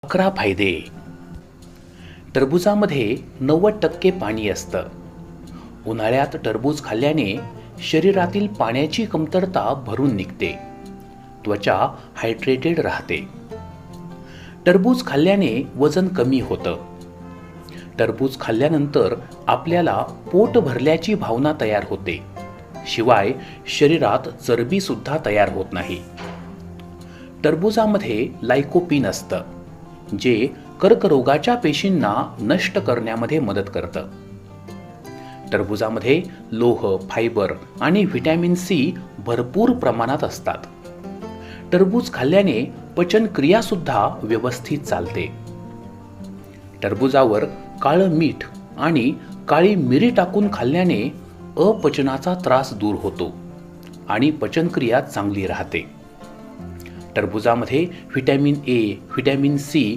11 फायदे. टरबूजामध्ये 90% पाणी असतं. उन्हाळ्यात टरबूज खाल्ल्याने शरीरातील पाण्याची कमतरता भरून निघते. त्वचा हायड्रेटेड राहते. टरबूज खाल्ल्याने वजन कमी होतं. टरबूज खाल्ल्यानंतर आपल्याला पोट भरल्याची भावना तयार होते. शिवाय शरीरात चरबी सुद्धा तयार होत नाही. टरबूजामध्ये लाइकोपीन असतं, जे कर्करोगाच्या पेशींना नष्ट करण्यामध्ये मदत करतं. टरबूजामध्ये लोह, फायबर आणि व्हिटॅमिन सी भरपूर प्रमाणात असतात. टरबूज खाल्ल्याने पचनक्रिया सुद्धा व्यवस्थित चालते. टरबूजावर काळं मीठ आणि काळी मिरी टाकून खाल्ल्याने अपचनाचा त्रास दूर होतो आणि पचनक्रिया चांगली राहते. टरबूजामध्ये व्हिटॅमिन ए, व्हिटॅमिन सी